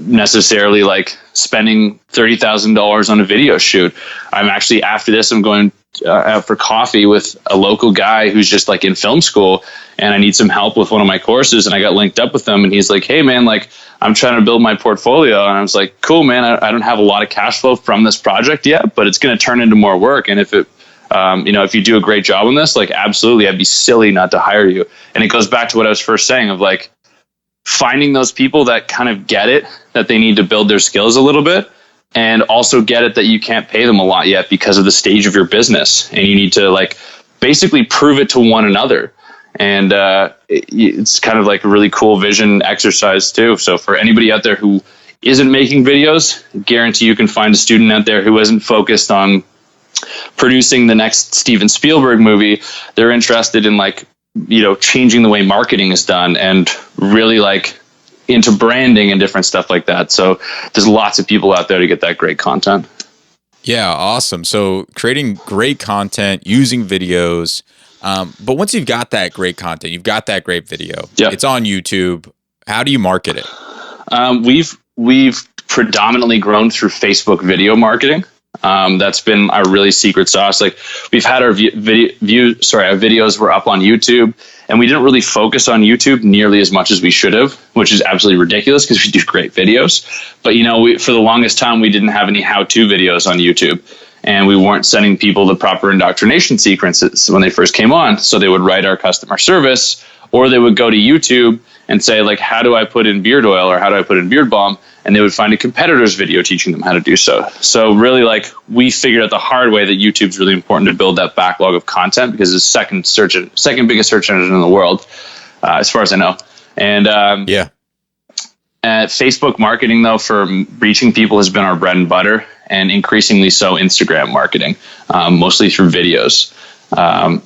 C: necessarily spending $30,000 on a video shoot. I'm actually, after this, I'm going out for coffee with a local guy who's just in film school, and I need some help with one of my courses. And I got linked up with him, and he's like, hey man, I'm trying to build my portfolio. And I was like, cool, man. I don't have a lot of cash flow from this project yet, but it's going to turn into more work. And if it, if you do a great job on this, absolutely, I'd be silly not to hire you. And it goes back to what I was first saying of finding those people that kind of get it, that they need to build their skills a little bit, and also get it that you can't pay them a lot yet because of the stage of your business. And you need to basically prove it to one another. And it's kind of a really cool vision exercise too. So for anybody out there who isn't making videos, I guarantee you can find a student out there who isn't focused on producing the next Steven Spielberg movie. They're interested in changing the way marketing is done, and really into branding and different stuff like that. So there's lots of people out there to get that great content.
B: Yeah, awesome. So creating great content, using videos. But once you've got that great content, you've got that great video, it's on YouTube. How do you market it? We've predominantly grown through Facebook video marketing. That's been our really secret sauce. We've had our our videos were up on YouTube, and we didn't really focus on YouTube nearly as much as we should have, which is absolutely ridiculous because we do great videos. But for the longest time, we didn't have any how-to videos on YouTube, and we weren't sending people the proper indoctrination sequences when they first came on. So they would write our customer service, or they would go to YouTube and say how do I put in beard oil, or how do I put in beard balm? And they would find a competitor's video teaching them how to do so. So really we figured out the hard way that YouTube's really important to build that backlog of content, because it's second biggest search engine in the world, as far as I know. And Facebook marketing, though, for reaching people has been our bread and butter, and increasingly so Instagram marketing, mostly through videos.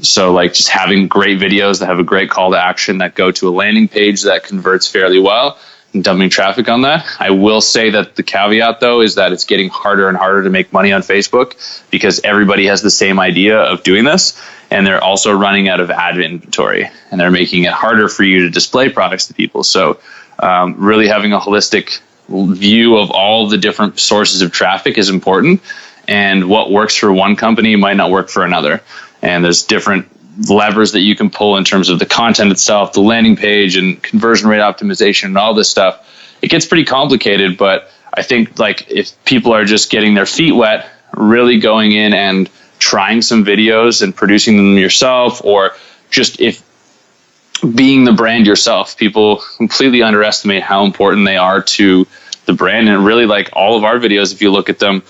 B: So just having great videos that have a great call to action that go to a landing page that converts fairly well
C: and dumping traffic on that. I will say that the caveat, though, is that it's getting harder and harder to make money on Facebook because everybody has the same idea of doing this, and they're also running out of ad inventory, and they're making it harder for you to display products to people. So really having a holistic view of all the different sources of traffic is important, and what works for one company might not work for another. And there's different levers that you can pull in terms of the content itself, the landing page, and conversion rate optimization, and all this stuff. It gets pretty complicated, but I think like if people are just getting their feet wet, really going in and trying some videos and producing them yourself, or just if being the brand yourself, people completely underestimate how important they are to the brand. And really, like all of our videos, if you look at them,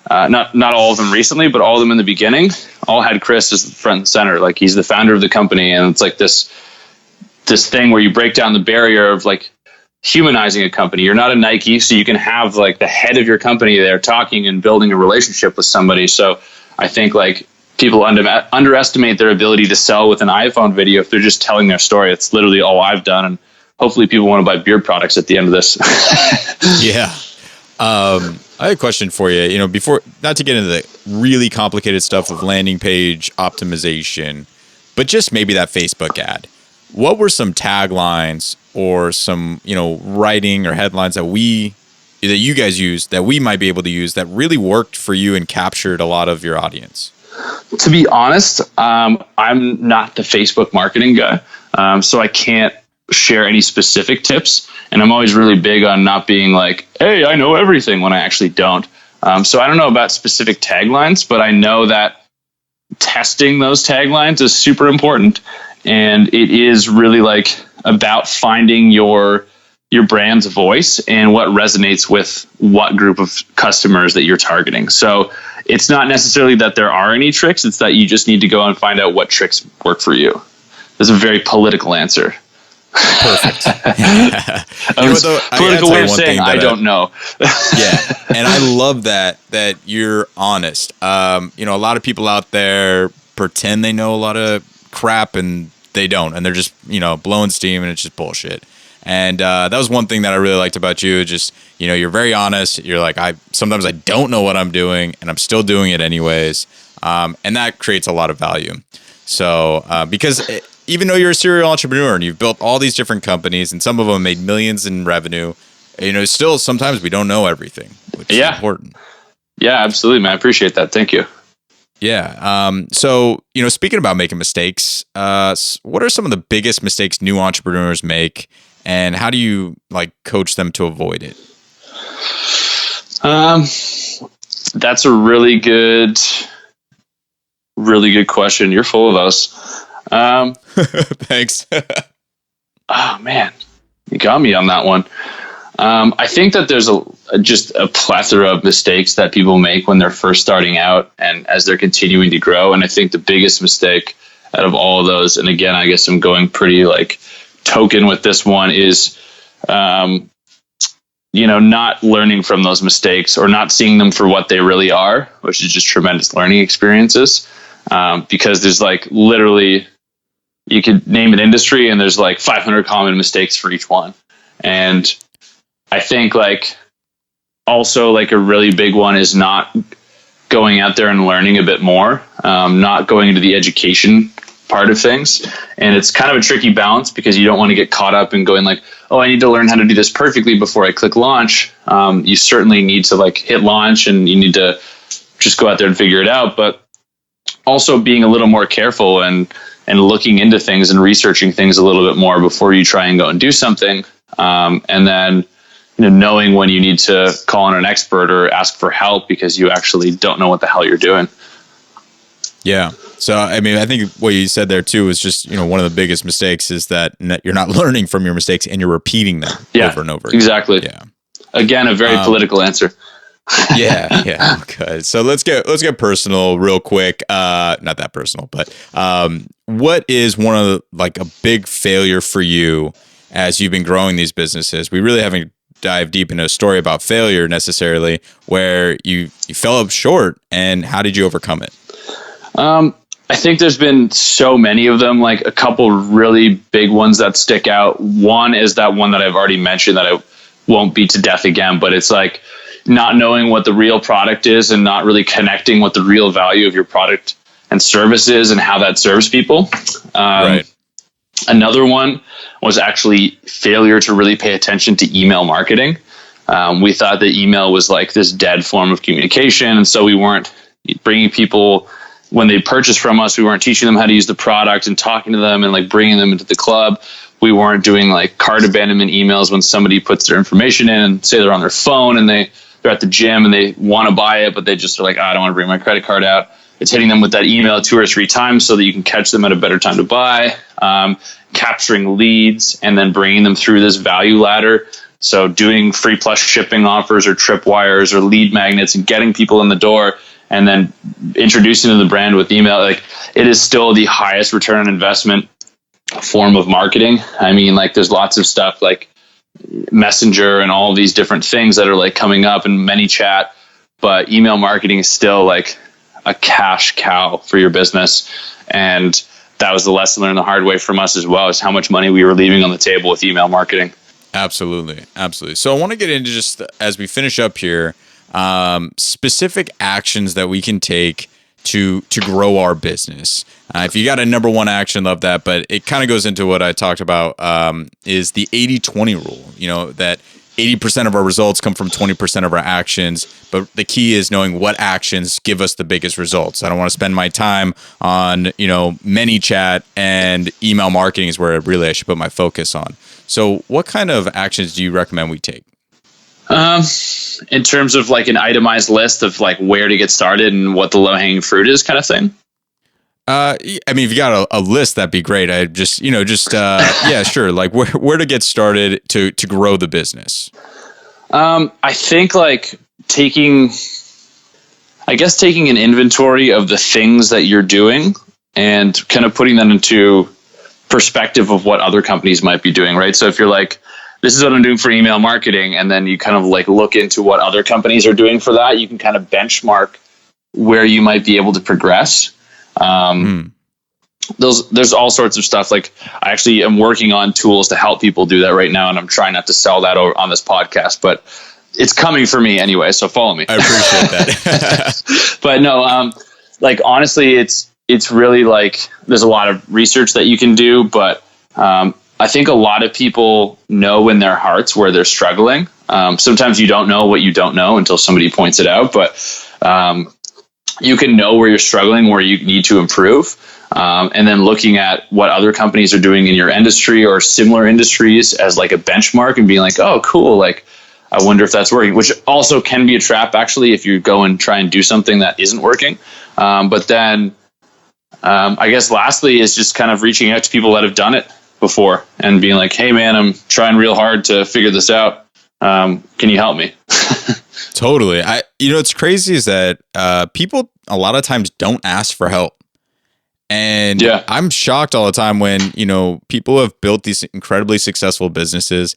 C: not all of them recently, but all of them in the beginning, all had Chris as the front and center. Like he's the founder of the company, and it's like this thing where you break down the barrier of like humanizing a company. You're not a Nike, so you can have like the head of your company there talking and building a relationship with somebody. So I think like people underestimate their ability to sell with an iPhone video if they're just telling their story. It's literally all I've done, and hopefully people want to buy beard products at the end of this.
B: Yeah. I have a question for you. You know, before, not to get into the really complicated stuff of landing page optimization, but just maybe that Facebook ad. What were some taglines or some, you know, writing or headlines that you guys use that we might be able to use that really worked for you and captured a lot of your audience?
C: To be honest, I'm not the Facebook marketing guy, so I can't share any specific tips. And I'm always really big on not being like, hey, I know everything, when I actually don't. So I don't know about specific taglines, but I know that testing those taglines is super important. And it is really like about finding your brand's voice and what resonates with what group of customers that you're targeting. So it's not necessarily that there are any tricks. It's that you just need to go and find out what tricks work for you. That's a very political answer.
B: Perfect.
C: Political way of saying I don't know.
B: Yeah, and I love that you're honest. You know, a lot of people out there pretend they know a lot of crap and they don't, and they're just, you know, blowing steam, and it's just bullshit. And that was one thing that I really liked about you. Just, you know, you're very honest. You're like, sometimes I don't know what I'm doing, and I'm still doing it anyways, and that creates a lot of value. So because even though you're a serial entrepreneur and you've built all these different companies and some of them made millions in revenue, you know, still sometimes we don't know everything, which is important.
C: Yeah, absolutely, man. I appreciate that. Thank you.
B: Yeah. So, you know, speaking about making mistakes, what are some of the biggest mistakes new entrepreneurs make, and how do you like coach them to avoid it?
C: That's a really good question. You're full of those.
B: Thanks.
C: Oh man, you got me on that one. I think that there's just a plethora of mistakes that people make when they're first starting out and as they're continuing to grow. And I think the biggest mistake out of all of those, and again, I guess I'm going pretty like token with this one, is, you know, not learning from those mistakes or not seeing them for what they really are, which is just tremendous learning experiences. Because there's like literally, you could name an industry and there's like 500 common mistakes for each one. And I think like also like a really big one is not going out there and learning a bit more, not going into the education part of things. And it's kind of a tricky balance because you don't want to get caught up in going like, oh, I need to learn how to do this perfectly before I click launch. You certainly need to like hit launch and you need to just go out there and figure it out. But also being a little more careful and looking into things and researching things a little bit more before you try and go and do something. And then, you know, knowing when you need to call on an expert or ask for help because you actually don't know what the hell you're doing. Yeah.
B: So, I mean, I think what you said there too is just, you know, one of the biggest mistakes is that you're not learning from your mistakes and you're repeating them over and over again.
C: Exactly.
B: Yeah.
C: Again, a very political answer.
B: Yeah. Okay. So let's get personal real quick. Not that personal, but what is one of the, like a big failure for you as you've been growing these businesses? We really haven't dived deep into a story about failure necessarily, where you fell up short, and how did you overcome it?
C: I think there's been so many of them, like a couple really big ones that stick out. One is that one that I've already mentioned that won't be to death again, but it's like not knowing what the real product is and not really connecting what the real value of your product and service is and how that serves people.
B: Right.
C: Another one was actually failure to really pay attention to email marketing. We thought that email was like this dead form of communication. And so we weren't bringing people, when they purchased from us, we weren't teaching them how to use the product and talking to them and like bringing them into the club. We weren't doing like cart abandonment emails when somebody puts their information in and say they're on their phone and they're at the gym and they want to buy it, but they just are like, I don't want to bring my credit card out. It's hitting them with that email 2 or 3 times so that you can catch them at a better time to buy, capturing leads and then bringing them through this value ladder. So doing free plus shipping offers or tripwires or lead magnets and getting people in the door and then introducing them to the brand with email. Like, it is still the highest return on investment form of marketing. I mean, like, there's lots of stuff like Messenger and all these different things that are like coming up in ManyChat, but email marketing is still like a cash cow for your business. And that was the lesson learned the hard way from us as well, is how much money we were leaving on the table with email marketing.
B: Absolutely. Absolutely. So I want to get into, just as we finish up here, specific actions that we can take to grow our business. If you got a number one action, love that. But it kind of goes into what I talked about, is the 80-20 rule. You know, that 80% of our results come from 20% of our actions. But the key is knowing what actions give us the biggest results. I don't want to spend my time on, ManyChat, and email marketing is where really I should put my focus on. So what kind of actions do you recommend we take?
C: In terms of like an itemized list of like where to get started and what the low hanging fruit is, kind of thing.
B: I mean, if you got a list, that'd be great. I just, yeah, sure. Like where to get started to grow the business.
C: I think like taking an inventory of the things that you're doing and kind of putting them into perspective of what other companies might be doing, right? So if you're like, this is what I'm doing for email marketing, and then you kind of like look into what other companies are doing for that, you can kind of benchmark where you might be able to progress. There's all sorts of stuff. Like, I actually am working on tools to help people do that right now, and I'm trying not to sell that on this podcast, but it's coming for me anyway, so follow me.
B: I appreciate that.
C: But no, like honestly, it's really like there's a lot of research that you can do, but I think a lot of people know in their hearts where they're struggling. Sometimes you don't know what you don't know until somebody points it out, but you can know where you're struggling, where you need to improve. And then looking at what other companies are doing in your industry or similar industries as like a benchmark and being like, oh, cool. Like, I wonder if that's working, which also can be a trap actually, if you go and try and do something that isn't working. But then I guess lastly is just kind of reaching out to people that have done it before and being like, hey man, I'm trying real hard to figure this out. Can you help me?
B: Totally. It's crazy is that people a lot of times don't ask for help. And yeah. I'm shocked all the time when, people have built these incredibly successful businesses,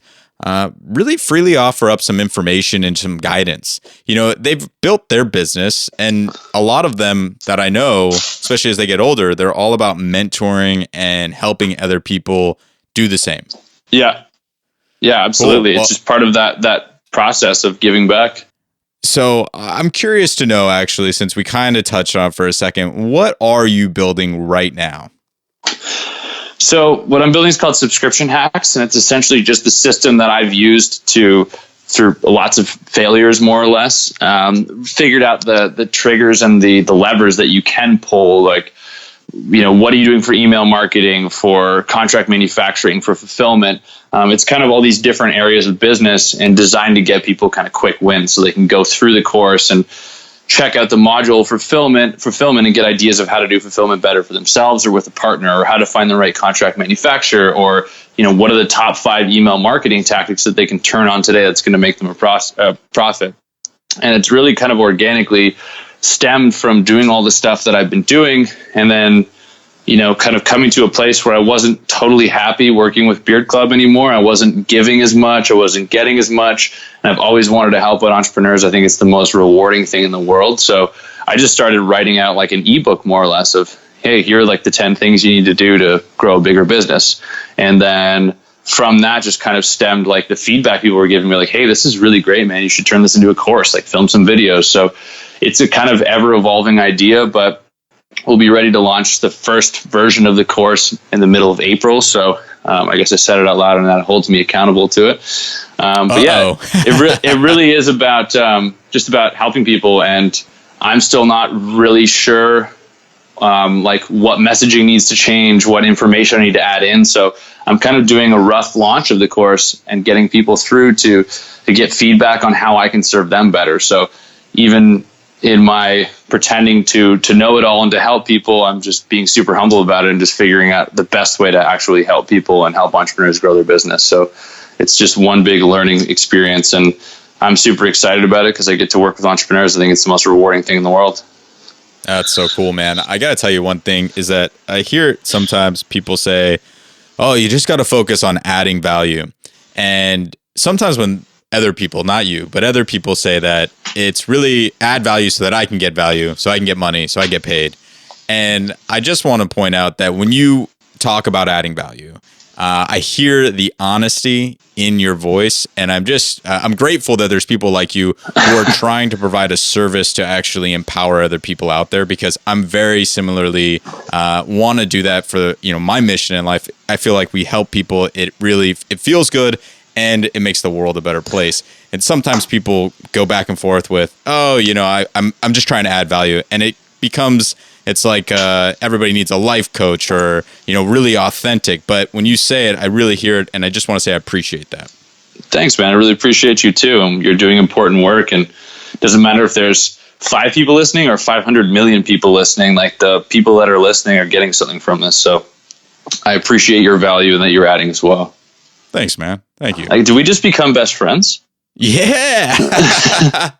B: really freely offer up some information and some guidance. They've built their business, and a lot of them that I know, especially as they get older, they're all about mentoring and helping other people do the same. Yeah.
C: Yeah, absolutely. Cool. Well, it's just part of that process of giving back.
B: So I'm curious to know, actually, since we kind of touched on it for a second, what are you building right now?
C: So what I'm building is called Subscription Hacks, and it's essentially just the system that I've used through lots of failures, more or less, figured out the triggers and the levers that you can pull, like, what are you doing for email marketing, for contract manufacturing, for fulfillment? It's kind of all these different areas of business and designed to get people kind of quick wins so they can go through the course and check out the module fulfillment and get ideas of how to do fulfillment better for themselves or with a partner, or how to find the right contract manufacturer, or, what are the top 5 email marketing tactics that they can turn on today that's going to make them a profit. And it's really kind of organically stemmed from doing all the stuff that I've been doing, and then, kind of coming to a place where I wasn't totally happy working with Beard Club anymore. I wasn't giving as much. I wasn't getting as much. And I've always wanted to help out entrepreneurs. I think it's the most rewarding thing in the world. So I just started writing out like an ebook, more or less, of, hey, here are like the 10 things you need to do to grow a bigger business. And then from that just kind of stemmed like the feedback people were giving me, like, hey, this is really great, man. You should turn this into a course, like film some videos. So it's a kind of ever evolving idea, but we'll be ready to launch the first version of the course in the middle of April. So I guess I said it out loud and that holds me accountable to it. But yeah, it really is about just about helping people. And I'm still not really sure like what messaging needs to change, what information I need to add in. So I'm kind of doing a rough launch of the course and getting people through to get feedback on how I can serve them better. So even in my pretending to know it all and to help people, I'm just being super humble about it and just figuring out the best way to actually help people and help entrepreneurs grow their business. So it's just one big learning experience, and I'm super excited about it because I get to work with entrepreneurs. I think it's the most rewarding thing in the world.
B: That's so cool, man. I got to tell you one thing is that I hear sometimes people say, oh, you just got to focus on adding value. And sometimes when other people, not you, but other people say that it's really add value so that I can get value, so I can get money, so I get paid. And I just want to point out that when you talk about adding value, I hear the honesty in your voice, and I'm grateful that there's people like you who are trying to provide a service to actually empower other people out there, because I'm very similarly want to do that for my mission in life. I feel like we help people. It feels good, and it makes the world a better place. And sometimes people go back and forth with, oh, I'm just trying to add value, and it becomes. It's like everybody needs a life coach or, really authentic. But when you say it, I really hear it. And I just want to say I appreciate that.
C: Thanks, man. I really appreciate you too. You're doing important work. And it doesn't matter if there's 5 people listening or 500 million people listening. Like, the people that are listening are getting something from this. So I appreciate your value and that you're adding as well.
B: Thanks, man. Thank you.
C: Like, did we just become best friends?
B: Yeah.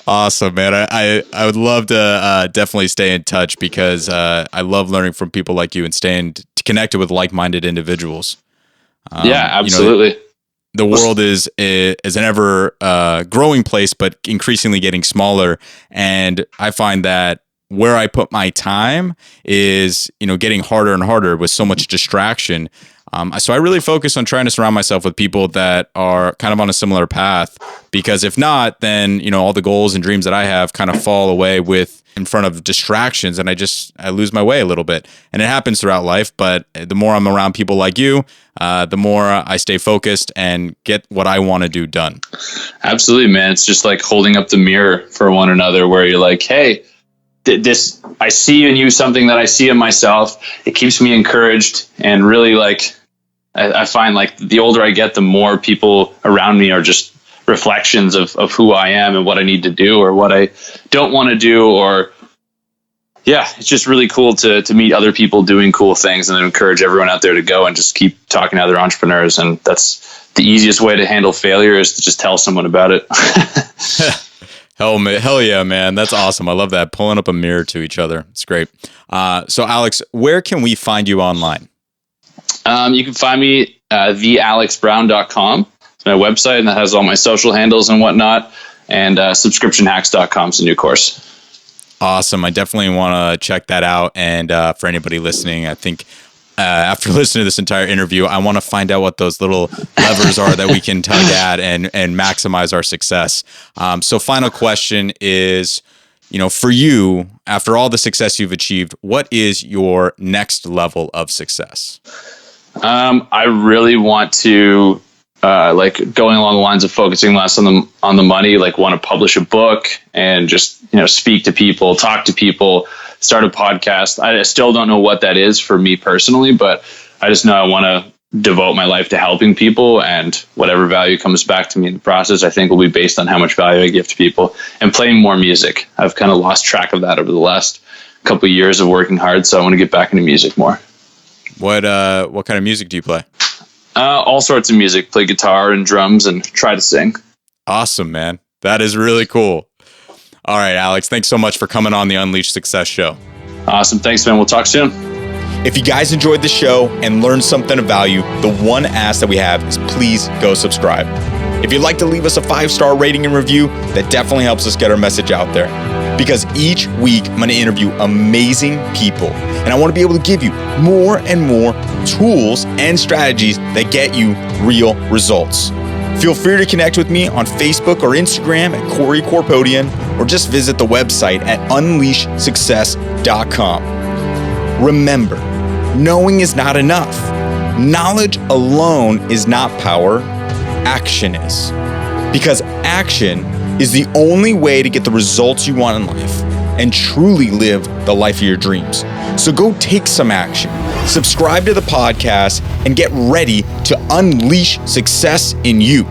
B: Awesome, man. I would love to definitely stay in touch, because I love learning from people like you and staying connected with like-minded individuals.
C: Yeah, absolutely.
B: The world is an ever growing place, but increasingly getting smaller. And I find that where I put my time is, getting harder and harder with so much distraction. So I really focus on trying to surround myself with people that are kind of on a similar path, because if not, then, all the goals and dreams that I have kind of fall away in front of distractions, and I lose my way a little bit. And it happens throughout life, but the more I'm around people like you, the more I stay focused and get what I want to do done.
C: Absolutely, man. It's just like holding up the mirror for one another, where you're like, hey, this, I see in you something that I see in myself. It keeps me encouraged, and really, like, I find like the older I get, the more people around me are just reflections of who I am and what I need to do or what I don't want to do. Or yeah, it's just really cool to meet other people doing cool things, and then encourage everyone out there to go and just keep talking to other entrepreneurs. And that's the easiest way to handle failure, is to just tell someone about it.
B: Hell yeah, man. That's awesome. I love that. Pulling up a mirror to each other. It's great. So Alex, where can we find you online?
C: You can find me thealexbrown.com. It's my website, and that has all my social handles and whatnot. And subscriptionhacks.com is a new course.
B: Awesome. I definitely want to check that out. And for anybody listening, I think after listening to this entire interview, I want to find out what those little levers are that we can tug at and maximize our success. So final question is, for you, after all the success you've achieved, what is your next level of success?
C: I really want to, going along the lines of focusing less on the money, like want to publish a book and just, speak to people, talk to people, start a podcast. I still don't know what that is for me personally, but I just know I want to devote my life to helping people, and whatever value comes back to me in the process, I think will be based on how much value I give to people, and playing more music. I've kind of lost track of that over the last couple of years of working hard. So I want to get back into music more.
B: What kind of music do you play?
C: All sorts of music. Play guitar and drums and try to sing.
B: Awesome, man. That is really cool. All right, Alex, thanks so much for coming on the Unleashed Success Show.
C: Awesome. Thanks, man. We'll talk soon.
B: If you guys enjoyed the show and learned something of value, the one ask that we have is please go subscribe. If you'd like to leave us a 5-star rating and review, that definitely helps us get our message out there. Because each week I'm going to interview amazing people, and I want to be able to give you more and more tools and strategies that get you real results. Feel free to connect with me on Facebook or Instagram at Corey Corpodian, or just visit the website at unleashsuccess.com. Remember, knowing is not enough. Knowledge alone is not power. Action is. Because action is the only way to get the results you want in life and truly live the life of your dreams. So go take some action. Subscribe to the podcast and get ready to unleash success in you.